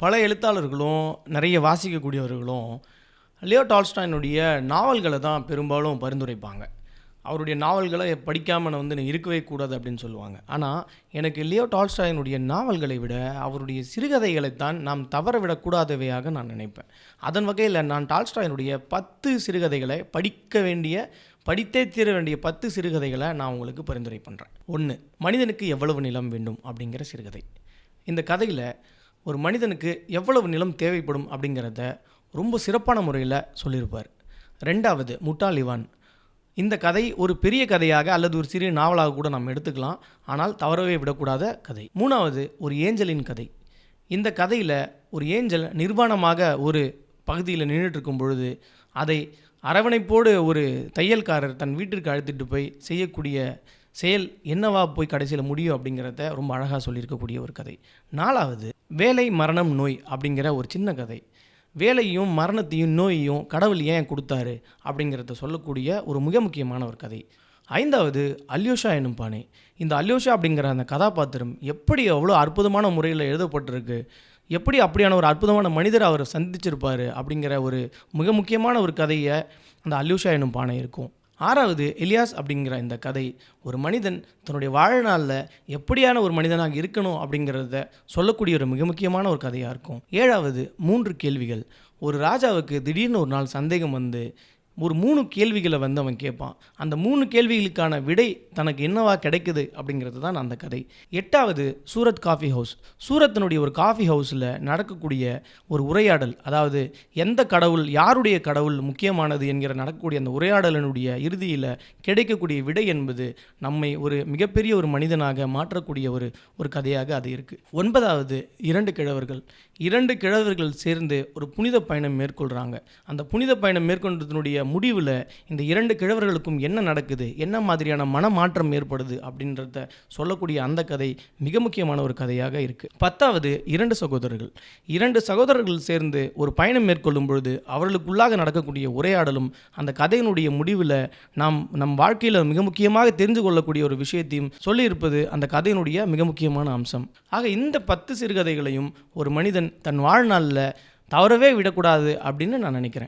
பல எழுத்தாளர்களும் நிறைய வாசிக்கக்கூடியவர்களும் லியோ டால்ஸ்டாயினுடைய நாவல்களை தான் பெரும்பாலும் பரிந்துரைப்பாங்க. அவருடைய நாவல்களை படிக்காமல் நான் இருக்கவே கூடாது அப்படின்னு சொல்லுவாங்க. ஆனால் எனக்கு லியோ டால்ஸ்டாயினுடைய நாவல்களை விட அவருடைய சிறுகதைகளைத்தான் நாம் தவற விடக்கூடாதவையாக நான் நினைப்பேன். அதன் வகையில் நான் டால்ஸ்டாயினுடைய 10 சிறுகதைகளை படித்தே தீர வேண்டிய 10 சிறுகதைகளை நான் உங்களுக்கு பரிந்துரை பண்ணுறேன். 1, மனிதனுக்கு எவ்வளவு நிலம் வேண்டும் அப்படிங்கிற சிறுகதை. இந்த கதையில் ஒரு மனிதனுக்கு எவ்வளவு நிலம் தேவைப்படும் அப்படிங்கிறத ரொம்ப சிறப்பான முறையில் சொல்லியிருப்பார். 2வது, முட்டாள் இவான். இந்த கதை ஒரு பெரிய கதையாக அல்லது ஒரு சிறிய நாவலாக கூட நாம் எடுத்துக்கலாம், ஆனால் தவறவே விடக்கூடாத கதை. 3வது, ஒரு ஏஞ்சலின் கதை. இந்த கதையில் ஒரு ஏஞ்சல் நிர்வாணமாக ஒரு பகுதியில் நின்றுட்டு இருக்கும் பொழுது அதை அரவணைப்போடு ஒரு தையல்காரர் தன் வீட்டிற்கு அழைத்துட்டு போய் செய்யக்கூடிய செயல் என்னவா போய் கடைசியில் முடியும் அப்படிங்கிறத ரொம்ப அழகாக சொல்லியிருக்கக்கூடிய ஒரு கதை. 4வது, வேலை மரணம் நோய் அப்படிங்கிற ஒரு சின்ன கதை. வேலையும் மரணத்தையும் நோயையும் கடவுள் ஏன் கொடுத்தாரு அப்படிங்கிறத சொல்லக்கூடிய ஒரு மிக முக்கியமான ஒரு கதை. 5வது, அல்யோஷா எனும் பானை. இந்த அல்யோஷா அப்படிங்கிற அந்த கதாபாத்திரம் எப்படி அவ்வளோ அற்புதமான முறையில் எழுதப்பட்டிருக்கு, எப்படி அப்படியான ஒரு அற்புதமான மனிதரை அவர் சந்திச்சிருப்பார் அப்படிங்கிற ஒரு மிக முக்கியமான ஒரு கதையை அந்த அல்யோஷா எனும் பானை இருக்கும். 6வது, எலியாஸ் அப்படிங்கிற இந்த கதை ஒரு மனிதன் தன்னுடைய வாழ்நாளில் எப்படியான ஒரு மனிதனாக இருக்கணும் அப்படிங்கிறத சொல்லக்கூடிய ஒரு மிக முக்கியமான ஒரு கதையாக இருக்கும். 7வது, 3 கேள்விகள். ஒரு ராஜாவுக்கு திடீர்னு ஒரு நாள் சந்தேகம் வந்து ஒரு 3 கேள்விகளை அவன் கேட்பான். அந்த 3 கேள்விகளுக்கான விடை தனக்கு என்னவா கிடைக்குது அப்படிங்கிறது தான் அந்த கதை. 8வது, சூரத் காஃபி ஹவுஸ். சூரத்தினுடைய ஒரு காஃபி ஹவுஸில் நடக்கக்கூடிய ஒரு உரையாடல், அதாவது எந்த கடவுள், யாருடைய கடவுள் முக்கியமானது என்கிற நடக்கக்கூடிய அந்த உரையாடலினுடைய இறுதியில் கிடைக்கக்கூடிய விடை என்பது நம்மை ஒரு மிகப்பெரிய ஒரு மனிதனாக மாற்றக்கூடிய ஒரு கதையாக அது இருக்குது. 9வது, 2 கிழவர்கள். 2 கிழவர்கள் சேர்ந்து ஒரு புனித பயணம் மேற்கொள்கிறாங்க. அந்த புனித பயணம் மேற்கொண்டதனுடைய முடிவில் இந்த 2 கிழவர்களுக்கும் என்ன நடக்குது, என்ன மாதிரியான மனமாற்றம் ஏற்படுது அப்படின்றத சொல்லக்கூடிய அந்த கதை மிக முக்கியமான ஒரு கதையாக இருக்குது. 10வது, 2 சகோதரர்கள். 2 சகோதரர்கள் சேர்ந்து ஒரு பயணம் மேற்கொள்ளும் பொழுது அவர்களுக்குள்ளாக நடக்கக்கூடிய உரையாடலும் அந்த கதையினுடைய முடிவில் நம் வாழ்க்கையில் மிக முக்கியமாக தெரிந்து கொள்ளக்கூடிய ஒரு விஷயத்தையும் சொல்லியிருப்பது அந்த கதையினுடைய மிக முக்கியமான அம்சம். ஆக இந்த 10 சிறுகதைகளையும் ஒரு மனிதன் தன் வாழ்நாளில் தவறவே விடக்கூடாது அப்படின்னு நான் நினைக்கிறேன்.